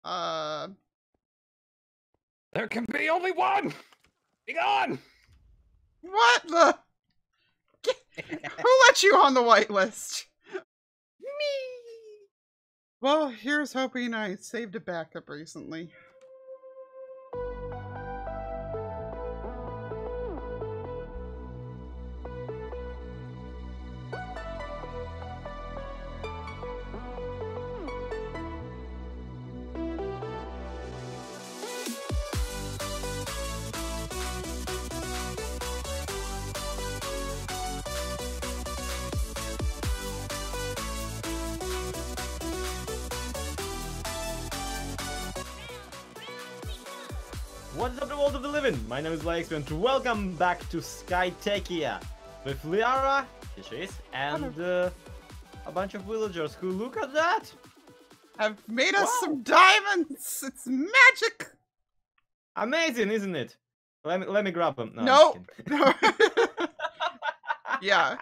There can be only one! Be gone! What the? Who let you on the whitelist? Me! Well, here's hoping I saved a backup recently. What is up, the world of the living? My name is ZloyXP and welcome back to TekTopia with Lyarrah, here she is, and a bunch of villagers who, look at that! Have made us some diamonds! It's magic! Amazing, isn't it? Let me grab them. No. Yeah.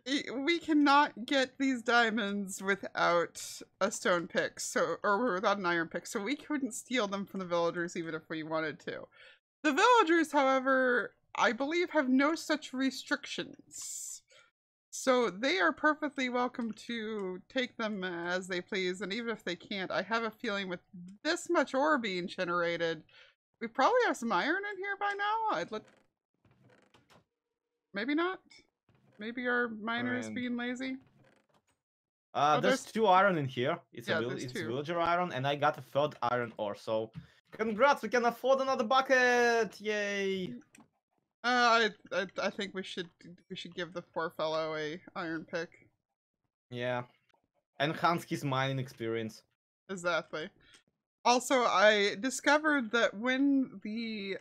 We cannot get these diamonds without a stone pick, or without an iron pick, so we couldn't steal them from the villagers even if we wanted to. The villagers, however, I believe have no such restrictions. So they are perfectly welcome to take them as they please, and even if they can't, I have a feeling with this much ore being generated, we probably have some iron in here by now. Maybe not. Maybe our miner is being lazy. There's 2 iron in here. It's it's villager iron, and I got a 3rd iron ore. So, congrats! We can afford another bucket! Yay! I think we should give the poor fellow a iron pick. Yeah, enhance his mining experience. Exactly. Also, I discovered that when the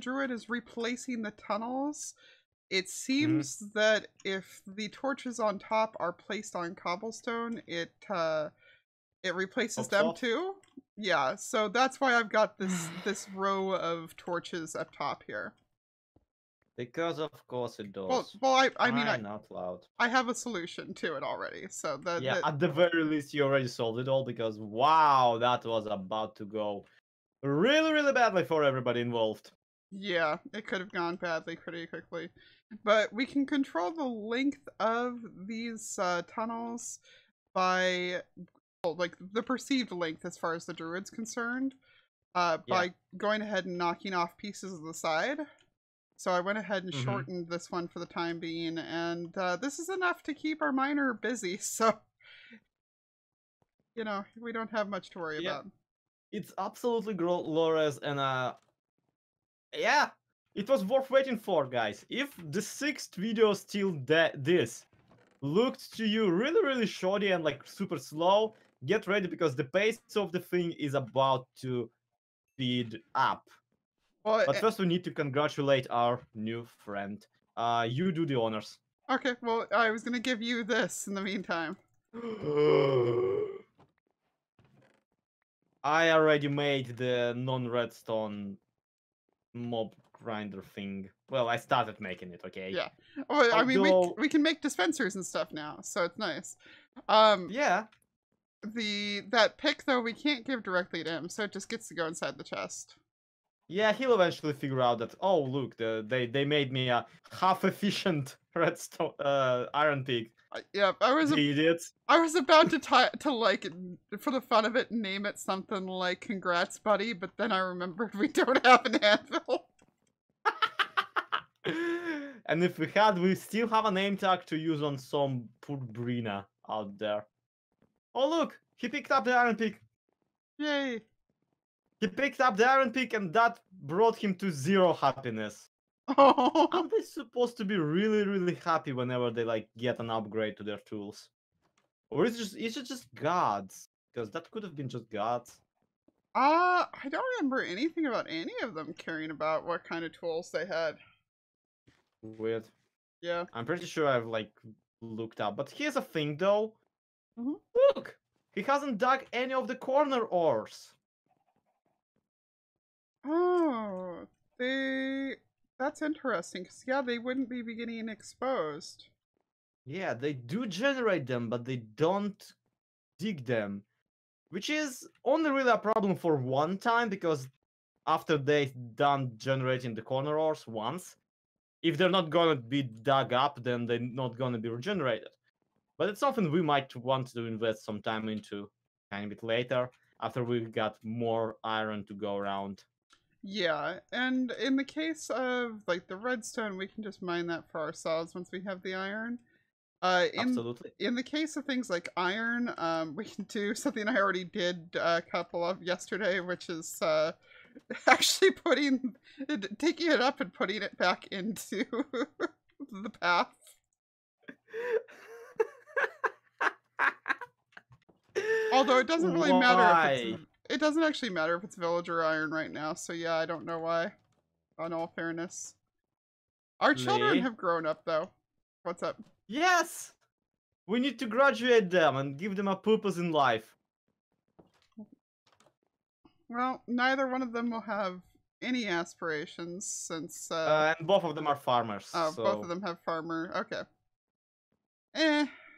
druid is replacing the tunnels, it seems that if the torches on top are placed on cobblestone, it replaces them too. Yeah, so that's why I've got this row of torches up top here. Because of course it does. Well, I mean, not loud. I have a solution to it already. So at the very least, you already solved it all, because wow, that was about to go really, really badly for everybody involved. Yeah, it could have gone badly pretty quickly. But we can control the length of these tunnels by, like, the perceived length as far as the druid's concerned, by going ahead and knocking off pieces of the side. So I went ahead and shortened this one for the time being, and this is enough to keep our miner busy, so, you know, we don't have much to worry about. It's absolutely glorious, and yeah, it was worth waiting for, guys. If the 6th video still this looked to you really, really shoddy and like super slow, get ready, because the pace of the thing is about to speed up. Well, but first we need to congratulate our new friend. You do the honors. Okay, well, I was gonna give you this in the meantime. I already made the non-redstone mob grinder thing. Well, I started making it, okay? Yeah. Well, I mean, we can make dispensers and stuff now, so it's nice. Yeah. That pick, though, we can't give directly to him, so it just gets to go inside the chest. Yeah, he'll eventually figure out that, oh, look, they made me a half-efficient redstone iron pick. Yeah, I was idiots. I was about to like, for the fun of it, name it something like "Congrats, buddy," but then I remembered we don't have an anvil. And if we had, we still have a name tag to use on some poor Brina out there. Oh look, he picked up the iron pick. Yay! He picked up the iron pick, and that brought him to 0 happiness. Oh. Aren't they supposed to be really, really happy whenever they like get an upgrade to their tools? Or is it just gods? Because that could have been just gods. I don't remember anything about any of them caring about what kind of tools they had. Weird. Yeah. I'm pretty sure I've like looked up. But here's a thing though. Look! He hasn't dug any of the corner ores. Oh, that's interesting, because, yeah, they wouldn't be getting exposed. Yeah, they do generate them, but they don't dig them. which is only really a problem for one time, because after they done generating the corner ores once, if they're not gonna be dug up, then they're not gonna be regenerated. But it's something we might want to invest some time into kind of bit later, after we got more iron to go around. Yeah, and in the case of like the redstone, we can just mine that for ourselves once we have the iron. Absolutely. In the case of things like iron, we can do something I already did a couple of yesterday, which is actually taking it up and putting it back into the path. Although it doesn't really matter if it doesn't actually matter if it's villager iron right now. So yeah, I don't know why. In all fairness, our children have grown up though. What's up? Yes, we need to graduate them and give them a purpose in life. Well, neither one of them will have any aspirations since And both of them are farmers. oh, so... both of them have farmer. Okay.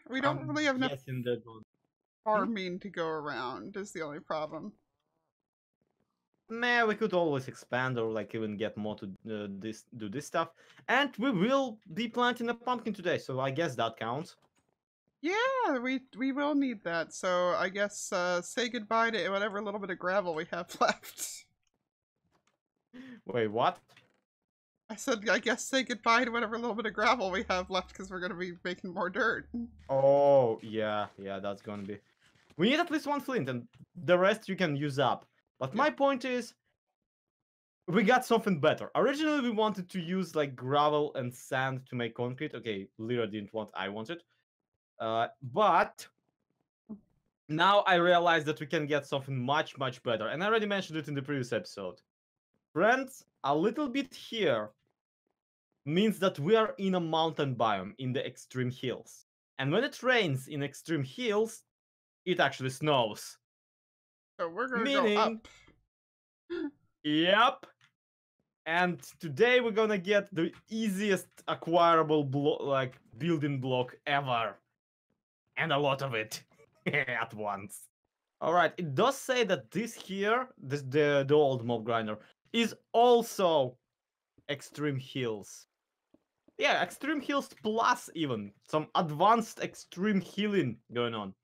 We don't really have enough farming to go around is the only problem. Nah, we could always expand or like even get more to do this stuff. And we will be planting a pumpkin today, so I guess that counts. Yeah, we will need that. So I guess say goodbye to whatever little bit of gravel we have left. Wait, what? I said I guess say goodbye to whatever little bit of gravel we have left because we're gonna be making more dirt. Oh, yeah, that's gonna be... We need at least one flint, and the rest you can use up. But my point is, we got something better. Originally, we wanted to use like gravel and sand to make concrete. Okay, Lyarrah didn't want, I wanted. But now I realize that we can get something much, much better. And I already mentioned it in the previous episode. Friends, a little bit here means that we are in a mountain biome in the extreme hills. And when it rains in extreme hills, it actually snows. So we're gonna go up. Yep. And today we're gonna get the easiest acquirable building block ever. And a lot of it at once. Alright, it does say that this here, the old mob grinder, is also extreme hills. Yeah, extreme hills plus even some advanced extreme healing going on.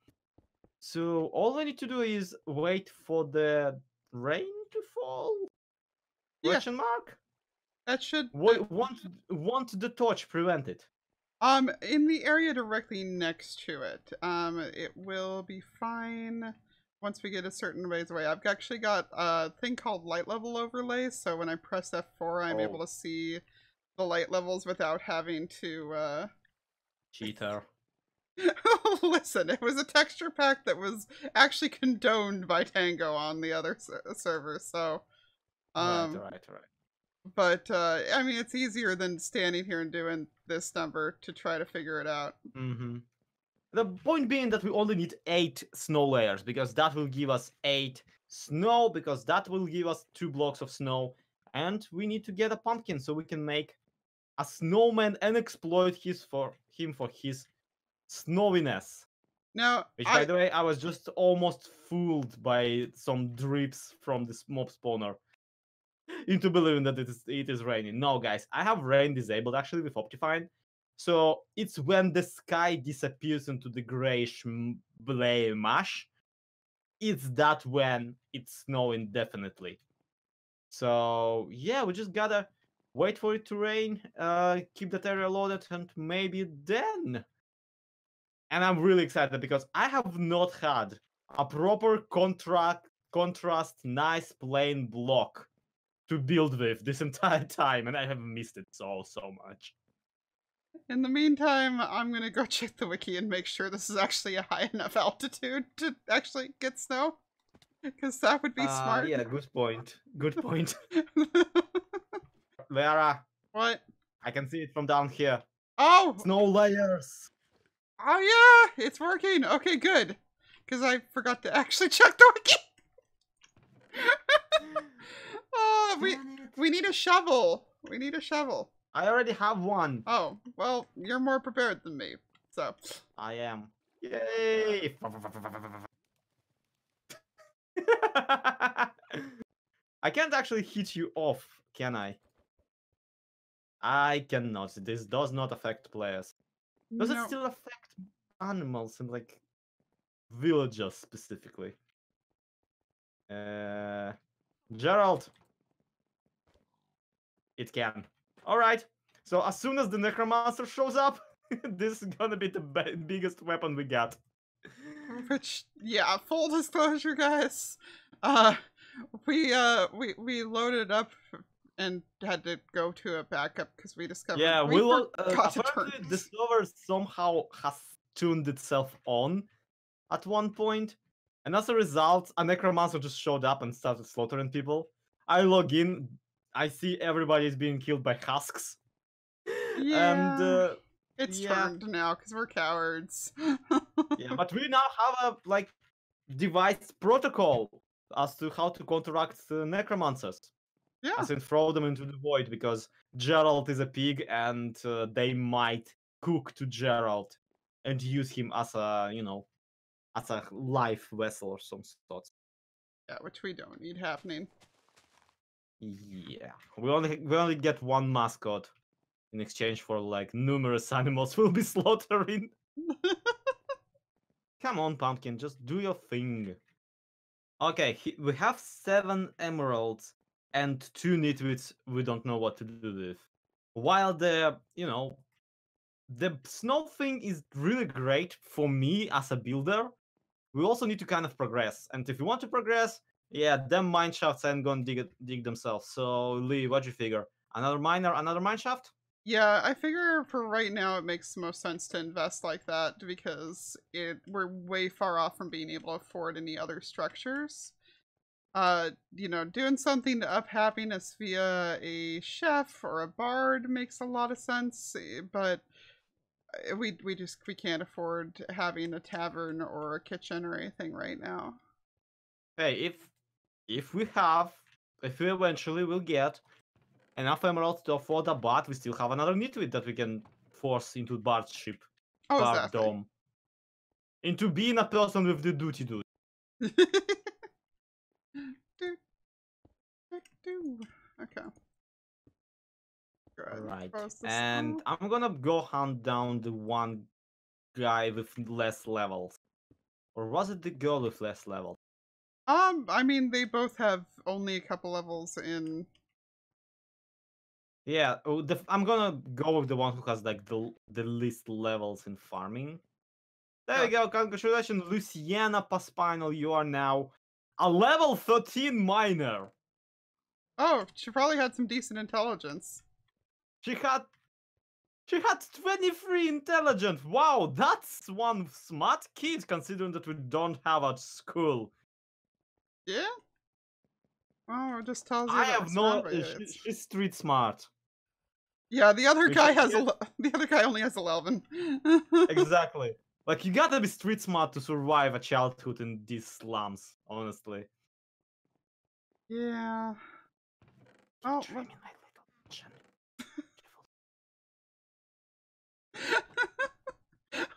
So all we need to do is wait for the rain to fall? Question mark? That should... Won't the torch prevent it? In the area directly next to it, it will be fine once we get a certain ways away. I've actually got a thing called light level overlay, so when I press F4, I'm able to see the light levels without having to, Cheater. Listen, it was a texture pack that was actually condoned by Tango on the other server, so... Right. But, I mean, it's easier than standing here and doing this number to try to figure it out. The point being that we only need 8 snow layers, because that will give us 8 snow, because that will give us 2 blocks of snow, and we need to get a pumpkin so we can make a snowman and exploit him for his snowiness. Now, which, by the way, I was just almost fooled by some drips from this mob spawner into believing that it is raining. No, guys, I have rain disabled actually with Optifine. So it's when the sky disappears into the grayish blay mush. It's that when it's snowing definitely. So yeah, we just gotta wait for it to rain, keep that area loaded, and maybe then. And I'm really excited because I have not had a proper contrast, nice plain block to build with this entire time, and I have missed it so much. In the meantime, I'm gonna go check the wiki and make sure this is actually a high enough altitude to actually get snow. Because that would be smart. Yeah, good point. Good point. Lyarrah. What? I can see it from down here. Oh! Snow layers! Oh yeah! It's working! Okay, good. Because I forgot to actually check the wiki! Oh, we need a shovel! We need a shovel. I already have one. Oh, well, you're more prepared than me, so. I am. Yay! I can't actually hit you off, can I? I cannot. This does not affect players. Does it No. still affect animals and like villagers specifically? Gerald. It can. All right. So as soon as the necromancer shows up, this is gonna be the biggest weapon we got. Which, yeah, full disclosure, guys. We loaded up and had to go to a backup because we discovered Yeah, we forgot to apparently turn. the server somehow has tuned itself on at one point, and as a result, a necromancer just showed up and started slaughtering people. I log in, I see everybody is being killed by husks, and Yeah, it's yeah, turned now because we're cowards. yeah. But we now have a like devised protocol as to how to counteract necromancers. Yeah, As in throw them into the void because Gerald is a pig and they might cook to Gerald and use him as a, you know, as a life vessel or some sort. yeah, which we don't need happening. Yeah, we only get one mascot in exchange for like numerous animals we'll be slaughtering. Come on, pumpkin, just do your thing. Okay, we have 7 emeralds and 2 nitwits we don't know what to do with. While the, you know, the snow thing is really great for me as a builder. We also need to kind of progress. And if you want to progress, yeah, them mine shafts ain't gonna dig themselves. So, Lee, what do you figure? Another miner, another mine shaft? Yeah, I figure for right now it makes the most sense to invest like that because we're way far off from being able to afford any other structures. Doing something to up happiness via a chef or a bard makes a lot of sense, but we can't afford having a tavern or a kitchen or anything right now. Hey, if we eventually will get enough emeralds to afford a bot, we still have another nitwit that we can force into Bard's ship, Oh, Bard exactly. Dome. Into being a person with the duty dude. Okay. Go ahead and Alright. close this And off. I'm gonna go hunt down the one guy with less levels. Or was it the girl with less levels? I mean, they both have only a couple levels in. Yeah, I'm gonna go with the one who has like the least levels in farming. There you Gotcha. go, congratulations, Luciana Paspinal, you are now a level 13 miner. Oh, she probably had some decent intelligence. She had 23 intelligence. Wow, that's one smart kid considering that we don't have at school. Yeah? Well, it just tells you I about have the no. surround by idiots. She's street smart. Yeah, the other We guy should has get the other guy only has 11. exactly. Like you gotta be street smart to survive a childhood in these slums. Honestly. Yeah. Oh, well.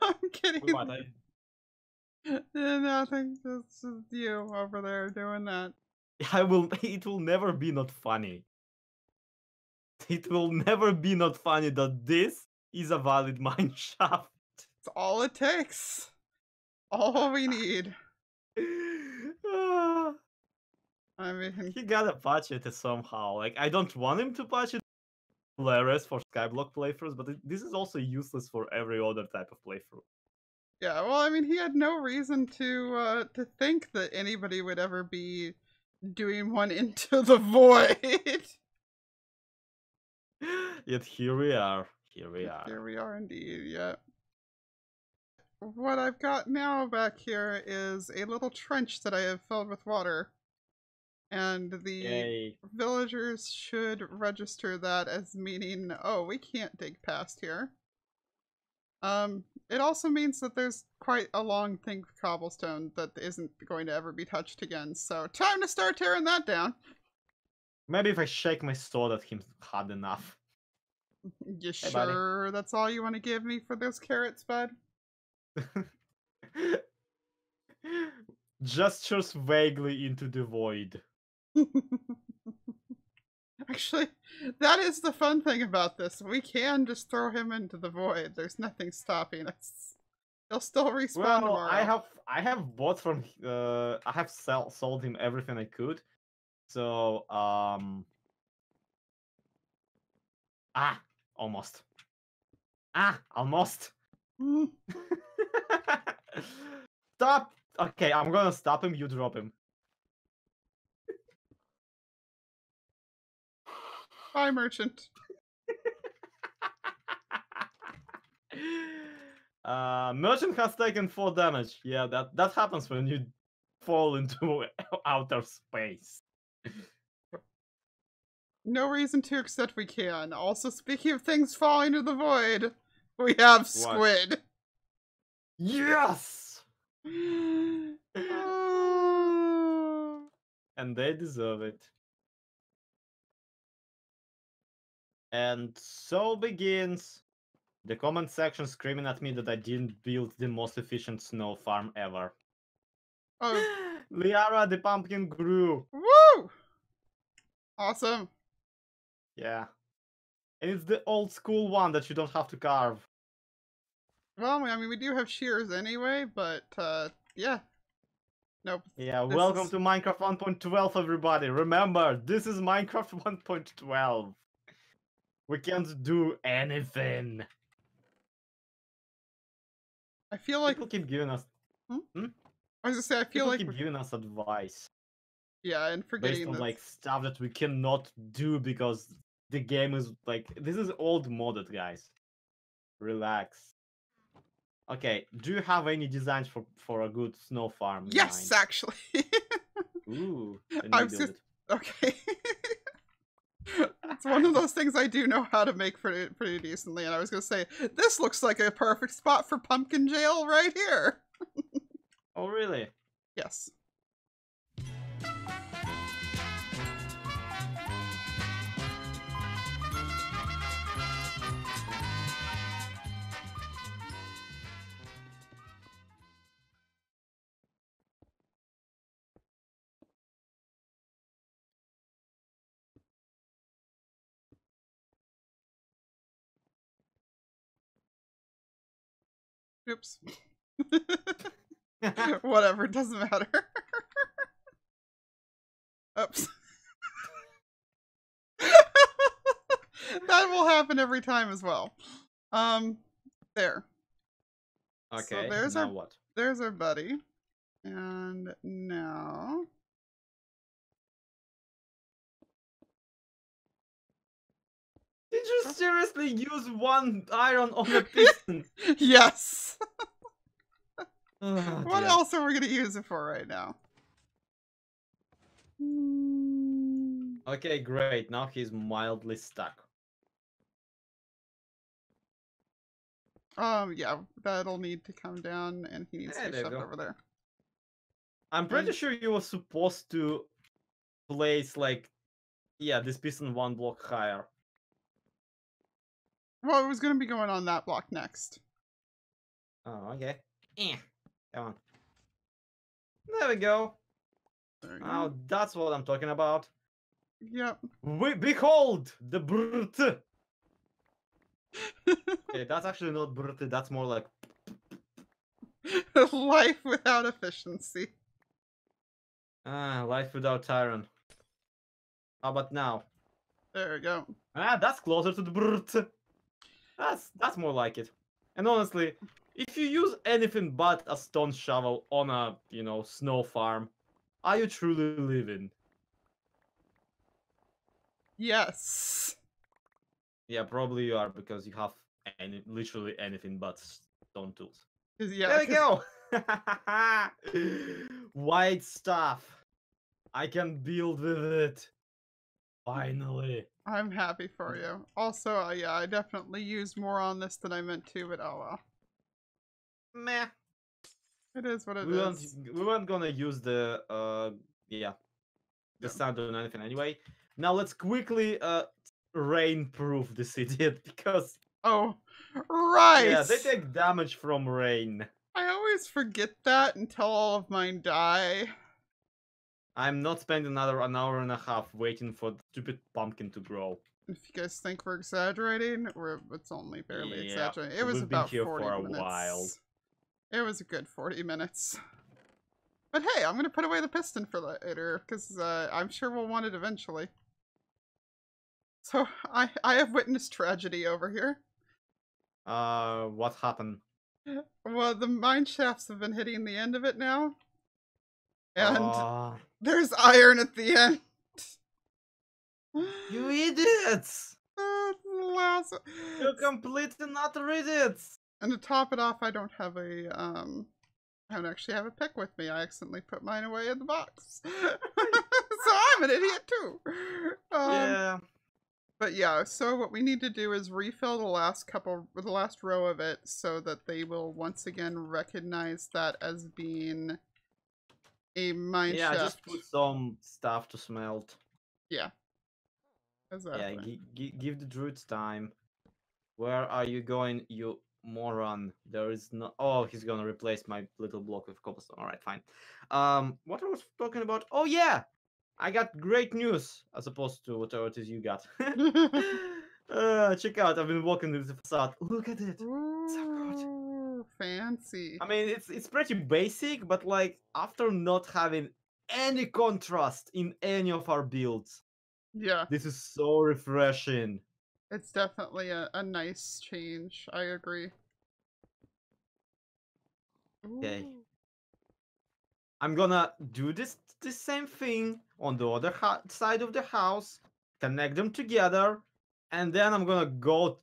I'm kidding. What? Nothing. Just you over there doing that. I will. It will never be not funny. It will never be not funny that this is a valid mine shaft. It's all it takes. All we need. Ah, I mean, he gotta patch it somehow. Like I don't want him to patch it. Hilarious for Skyblock playthroughs, but this is also useless for every other type of playthrough. yeah. Well, I mean, he had no reason to think that anybody would ever be doing one into the void. Yet here we are. Here we are. Here we are indeed. Yeah. What I've got now back here is a little trench that I have filled with water. And the Yay. villagers should register that as meaning, oh, we can't dig past here. It also means that there's quite a long thing of cobblestone that isn't going to ever be touched again. So time to start tearing that down. Maybe if I shake my sword at him hard enough. You Hey, buddy. sure that's all you want to give me for those carrots, bud? gestures vaguely into the void. Actually, that is the fun thing about this. We can just throw him into the void. There's nothing stopping us. He'll still respawn Well, tomorrow. I have bought from I have sold him everything I could. So almost. Almost. Mm. Stop. Okay, I'm gonna stop him. You drop him. Bye, merchant. Merchant has taken 4 damage. Yeah, that happens when you fall into outer space. No reason to, except we can. Also, speaking of things falling to the void, we have squid. Yes! Oh. And they deserve it. And so begins the comment section screaming at me that I didn't build the most efficient snow farm ever. Oh. Lyarrah, the pumpkin grew. Woo! Awesome. Yeah. And it's the old school one that you don't have to carve. Well, I mean, we do have shears anyway, but, yeah. Nope. Yeah, welcome to Minecraft 1.12, everybody. Remember, this is Minecraft 1.12. We can't do anything. I feel like People keep giving us... I was gonna say, I feel People like keep giving us advice. Yeah, and forgetting based on this. like stuff that we cannot do because the game is like, this is old modded, guys. Relax. Okay, do you have any designs for a good snow farm? Yes, actually. Ooh, then I you was build just it. okay. It's one of those things I do know how to make pretty decently, and I was gonna say this looks like a perfect spot for pumpkin jail right here. Oh, really? Yes. Oops. Whatever, doesn't matter. Oops. That will happen every time as well. There. Okay, So there's now what? There's our buddy. And now... Did you seriously use 1 iron on a piston? Yes! Oh, what else are we going to use it for right now? Okay, great. Now he's mildly stuck. Yeah, that'll need to come down, and he needs to be shoved over there. I'm pretty sure you were supposed to place, like, yeah, this piston 1 block higher. Well, it was going to be going on that block next. Oh, okay. Come on. There we go. Oh, that's what I'm talking about. Yep. Behold the brute. Okay, that's actually not brute. That's more like life without efficiency. Life without Tyron. How about now? There we go. That's closer to the brute. That's more like it. And honestly, if you use anything but a stone shovel on a, snow farm, are you truly living? Yes. Yeah, probably you are, because you have literally anything but stone tools. Yeah, there we go! White stuff. I can build with it. Finally. I'm happy for you. Also, yeah, I definitely used more on this than I meant to, but oh well. Meh. It is what it is. We weren't gonna use the, the sound on anything anyway. Now let's quickly, rain-proof this idiot, because... Oh, right! Yeah, they take damage from rain. I always forget that until all of mine die. I'm not spending another an hour and a half waiting for the stupid pumpkin to grow. If you guys think we're exaggerating, it's only barely Yeah, exaggerating. It was we've been about here 40 for a minutes. while. It was a good 40 minutes. But hey, I'm going to put away the piston for later, because I'm sure we'll want it eventually. So, I have witnessed tragedy over here. What happened? Well, the mine shafts have been hitting the end of it now. And there's iron at the end. You idiots! Last... You complete and utter idiots! And to top it off, I don't actually have a pick with me. I accidentally put mine away in the box. So I'm an idiot too. Yeah. But yeah, so what we need to do is refill the last row of it so that they will once again recognize that as being a mine shaft. Yeah, just put some stuff to smelt. Yeah. Exactly. Yeah, give the druids time. Where are you going, you moron? There is no... Oh, he's gonna replace my little block with cobblestone. Alright, fine. What I was talking about? Oh yeah! I got great news, as opposed to whatever it is you got. Check out, I've been walking with the facade. Look at it. Ooh, fancy. I mean, it's pretty basic, but like, after not having any contrast in any of our builds, yeah, this is so refreshing. It's definitely a nice change. I agree. Okay. Ooh. I'm gonna do this same thing on the other side of the house, connect them together, and then I'm gonna go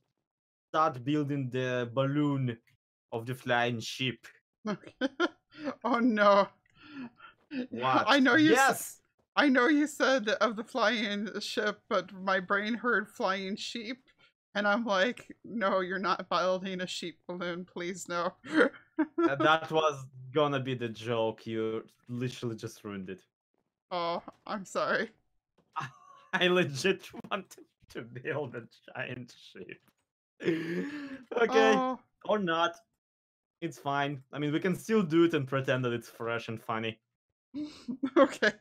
start building the balloon of the flying ship. Okay. Oh no. What? I know you Yes! I know you said of the flying ship, but my brain heard flying sheep, and I'm like, no, you're not building a sheep balloon, please no. That was gonna be the joke. You literally just ruined it. Oh, I'm sorry. I legit wanted to build a giant ship. Okay, Oh. or not. It's fine. I mean, we can still do it and pretend that it's fresh and funny. Okay.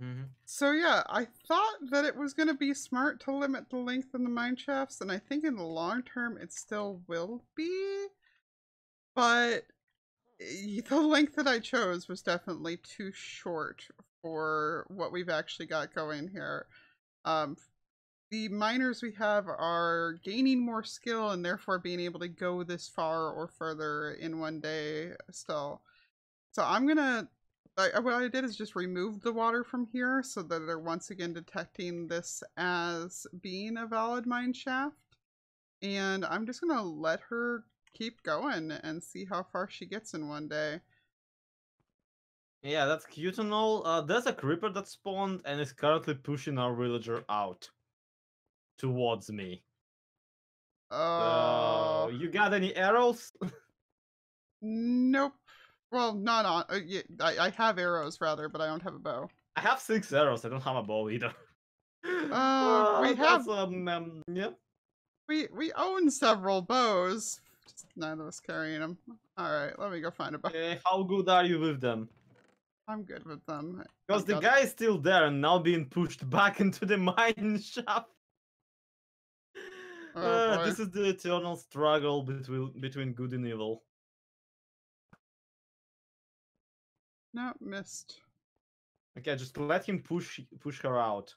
Mm-hmm. So yeah, I thought that it was going to be smart to limit the length in the mine shafts, and I think in the long term it still will be. But the length that I chose was definitely too short for what we've actually got going here. The miners we have are gaining more skill and therefore being able to go this far or further in one day still. So I'm gonna, what I did is just remove the water from here so that they're once again detecting this as being a valid mine shaft. And I'm just gonna let her keep going and see how far she gets in one day. Yeah, that's cute and all. There's a creeper that spawned and is currently pushing our villager out towards me. Oh. You got any arrows? Nope. Well, not on. Yeah, I have arrows rather, but I don't have a bow. I have 6 arrows. I don't have a bow either. We have. Yeah. We own several bows. Just none of us carrying them. All right, let me go find a bow. How good are you with them? I'm good with them. Because the guy is still there and now being pushed back into the mine shaft. Oh, this is the eternal struggle between good and evil. No, missed. Okay, just let him push her out.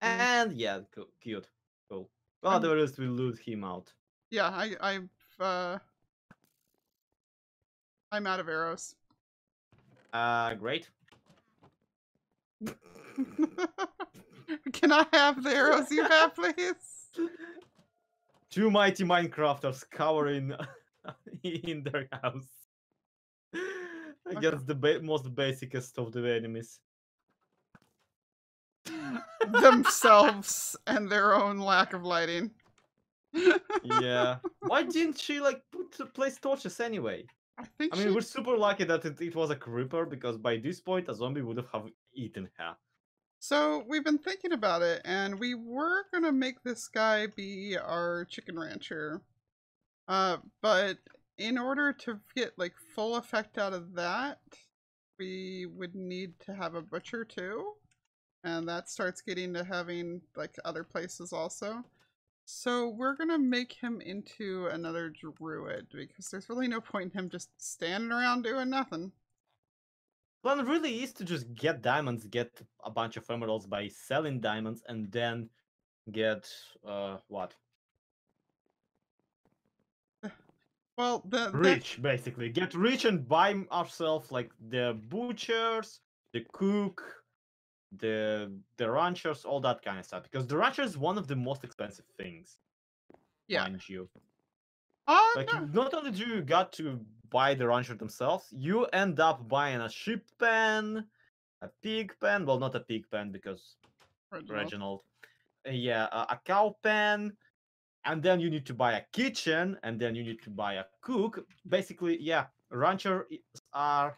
And yeah, cute, cool. Well, the rest will loot him out. Yeah, I'm out of arrows. Great. Can I have the arrows you have, please? 2 mighty Minecrafters cowering in their house against the most basicest of the enemies. Themselves and their own lack of lighting. Yeah. Why didn't she like place torches anyway? I mean, we're super lucky that it was a creeper, because by this point a zombie would have eaten her. So we've been thinking about it, and we were gonna make this guy be our chicken rancher. But in order to get like full effect out of that, we would need to have a butcher too, and that starts getting to having like other places also. So we're gonna make him into another druid because there's really no point in him just standing around doing nothing. Plan really is to just get diamonds, get a bunch of emeralds by selling diamonds, and then get what? Well, the Rich, basically. Get rich and buy ourselves like the butchers, the cook, the ranchers, all that kind of stuff. Because the rancher is one of the most expensive things, yeah. mind you. Like, No. not only do you got to buy the rancher themselves, you end up buying a sheep pen, a pig pen. Well, not a pig pen because Reginald. Reginald. Yeah, a cow pen, and then you need to buy a kitchen, and then you need to buy a cook. Basically, yeah, ranchers are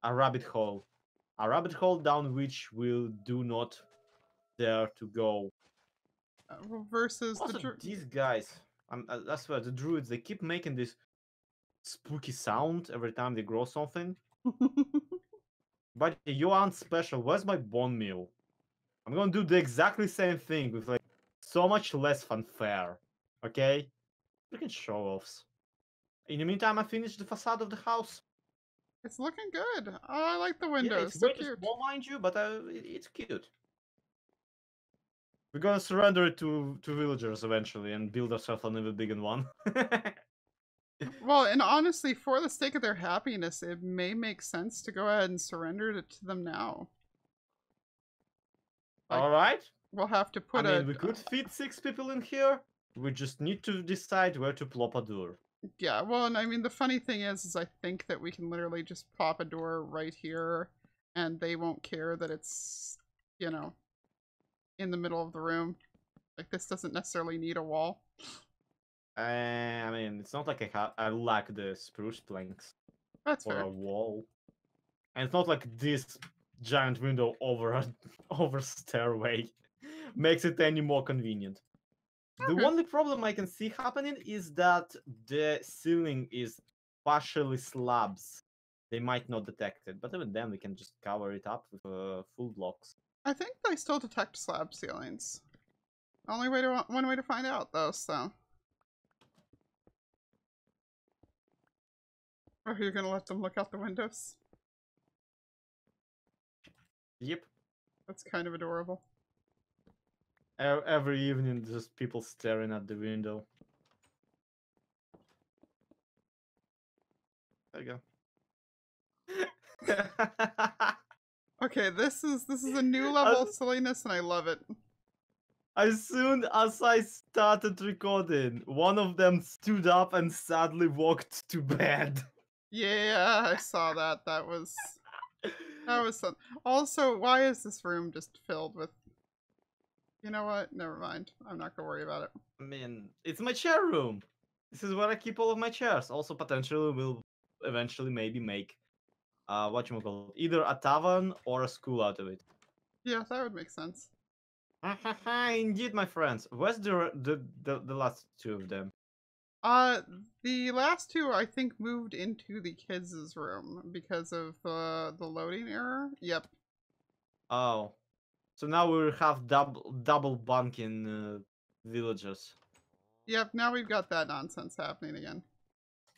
a rabbit hole down which we do not dare to go. Versus the Also, these guys, I swear, the druids, they keep making this spooky sound every time they grow something. But you aren't special. Where's my bone meal? I'm gonna do the exactly same thing with like so much less fanfare. Okay? Freaking show offs. In the meantime, I finished the facade of the house. It's looking good. Oh, I like the Yeah, windows. it's So way too cute. small, mind you, but it's cute. We're gonna surrender it to villagers eventually and build ourselves an even bigger one. Well, and honestly, for the sake of their happiness, it may make sense to go ahead and surrender it to them now. Like, All right. we'll have to I put mean, we could fit 6 people in here. We just need to decide where to plop a door. yeah, well, and I mean, the funny thing is I think that we can literally just pop a door right here, and they won't care that it's, you know, in the middle of the room. Like, this doesn't necessarily need a wall. I mean, it's not like I lack the spruce planks That's or fair. a wall, and it's not like this giant window over a over stairway makes it any more convenient. The Okay. only problem I can see happening is that the ceiling is partially slabs. They might not detect it, but even then we can just cover it up with full blocks. I think they still detect slab ceilings. Only way to one way to find out, though. So, or you're gonna let them look out the windows? Yep. That's kind of adorable. Every evening, just people staring at the window. There you go. Okay, this is a new level of as, silliness, and I love it. as soon as I started recording, one of them stood up and sadly walked to bed. Yeah, I saw that. That was fun. Also, why is this room just filled with? You know what? Never mind. I'm not gonna worry about it. I mean, it's my chair room. This is where I keep all of my chairs. Also, potentially, will eventually maybe make what you call it, either a tavern or a school out of it. Yeah, that would make sense. Indeed, my friends. Where's the last two of them? The last two I think moved into the kids' room because of the loading error. Yep. Oh, so now we have double bunking villagers. Yep, now we've got that nonsense happening again.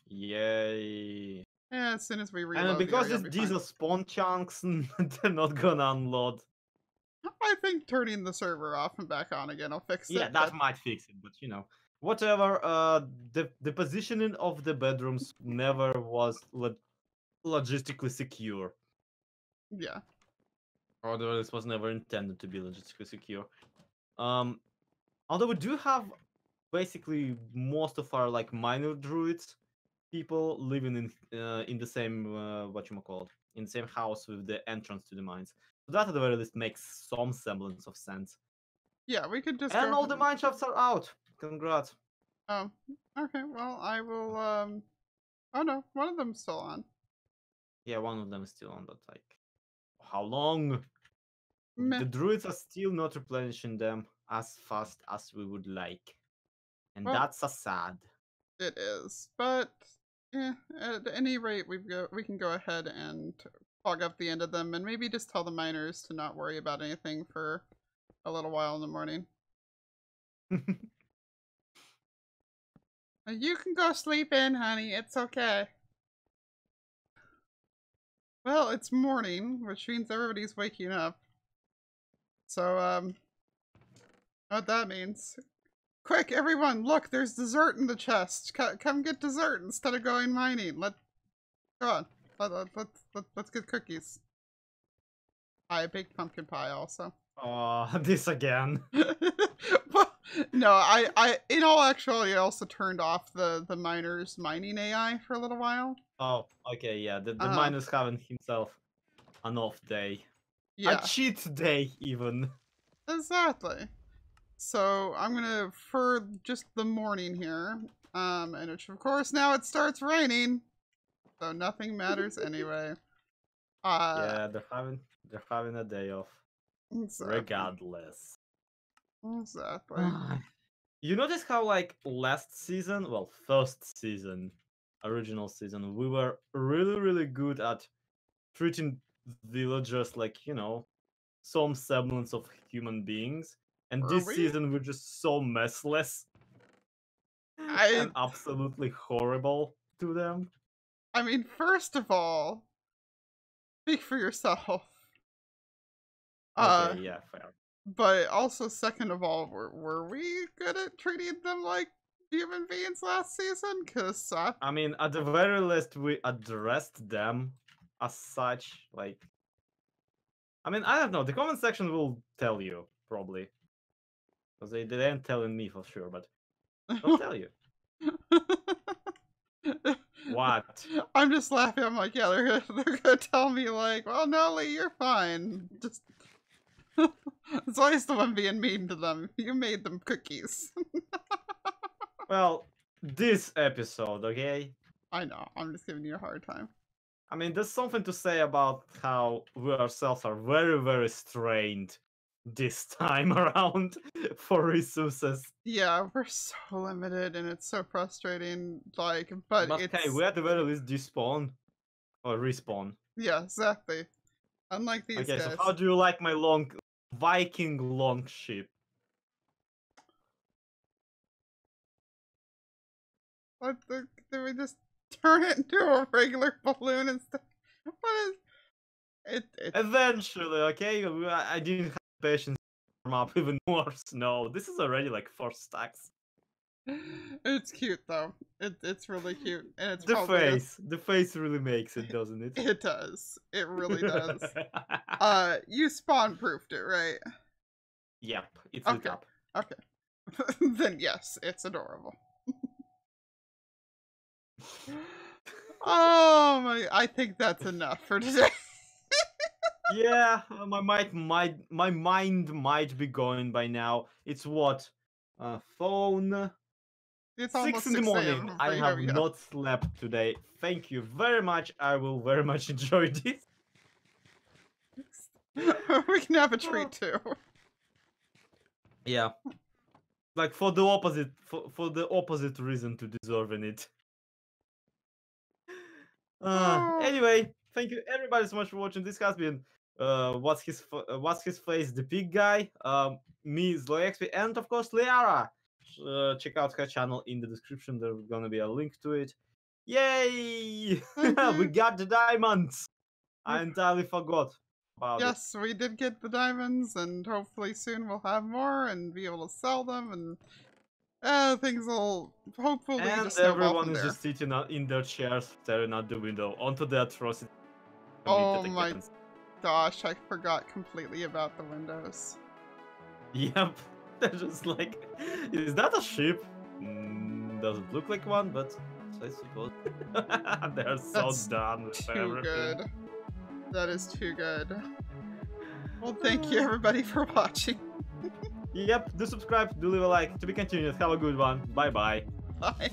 Yay! Yeah, as soon as we And reload the because area, it'll be these fine. are spawn chunks, they're not gonna unload. I think turning the server off and back on again will fix Yeah, it, that but might fix it, but you know, whatever. The positioning of the bedrooms never was logistically secure, yeah. or this was never intended to be logistically secure. Um, although we do have basically most of our like minor druids people living in the same what you call in the same house with the entrance to the mines. So that at the very least makes some semblance of sense. Yeah, we could just go And all ahead the and... mine shafts are out. Congrats. Oh, okay, well, I will, oh no, one of them's still on. Yeah, one of them is still on, but like, how long? Meh, The druids are still not replenishing them as fast as we would like. And well, that's a sad. it is. But at any rate, we can go ahead and fog up the end of them, and maybe just tell the miners to not worry about anything for a little while in the morning. You can go sleep in, honey. It's okay. Well, it's morning, which means everybody's waking up. So, what that means. Quick, everyone, look, there's dessert in the chest. Come get dessert instead of going mining. Go on. Let's get cookies. I baked pumpkin pie also. Oh, this again. Well, no, in all actuality, I also turned off the miners mining AI for a little while. Oh, okay, yeah. The miner's having himself an off day. Yeah. A cheat day, even. Exactly. So I'm gonna for just the morning here, and of course now it starts raining, so nothing matters anyway. Yeah, they're having a day off, Exactly. regardless. Exactly. You notice how, like, last season, well, first season, original season, we were really good at treating villagers like, you know, some semblance of human beings. And Were this we? season we're just so messless and absolutely horrible to them. I mean, first of all, speak for yourself. Okay, yeah, fair. But also, second of all, were we good at treating them like human beings last season? Because I mean, at the very least, we addressed them as such. Like, I mean, I don't know. The comment section will tell you, probably. Because they ain't telling me for sure, but they'll tell you. What? I'm just laughing. I'm like, yeah, they're gonna tell me like, well, no, Lee, you're fine. Just it's always the one being mean to them. You made them cookies. Well, this episode, okay? I know. I'm just giving you a hard time. I mean, there's something to say about how we ourselves are very strained this time around for resources. Yeah, we're so limited, and it's so frustrating. Like, but it's hey, we at the very least despawn or respawn. Yeah, exactly. Unlike these Okay, guys. so how do you like my Viking long ship? What the? Did we just turn it into a regular balloon instead? What is it? Eventually, okay? I didn't have patience to warm up even more snow. This is already like 4 stacks. It's cute though. It's really cute, and it's the face really makes it, doesn't it? It does. It really does. You spawn proofed it, right? Yep, it's lit up. Okay. Then yes, it's adorable. Oh my! I think that's enough for today. Yeah, my mind might be going by now. It's what? Phone. It's 6 in the morning. I have not slept today. Thank you very much. I will very much enjoy this. We can have a treat too. Yeah. Like for the opposite reason to deserving it. Anyway, thank you everybody so much for watching. This has been what's his face, the pig guy, me, ZloyXP, and of course Lyarrah. Check out her channel in the description. There's gonna be a link to it. Yay! We got the diamonds. I entirely forgot about it. Yes, we did get the diamonds, and hopefully soon we'll have more and be able to sell them, and things will hopefully and just snowball everyone from is there. just sitting in their chairs, staring out the window onto the atrocity. Oh my gosh, I forgot completely about the windows. Yep, they're just like, is that a ship? Doesn't look like one, but I suppose. They're so done with everything. Good. That is too good. Well, thank you everybody for watching. Yep, do subscribe, do leave a like. To be continued. Have a good one. Bye-bye. Bye.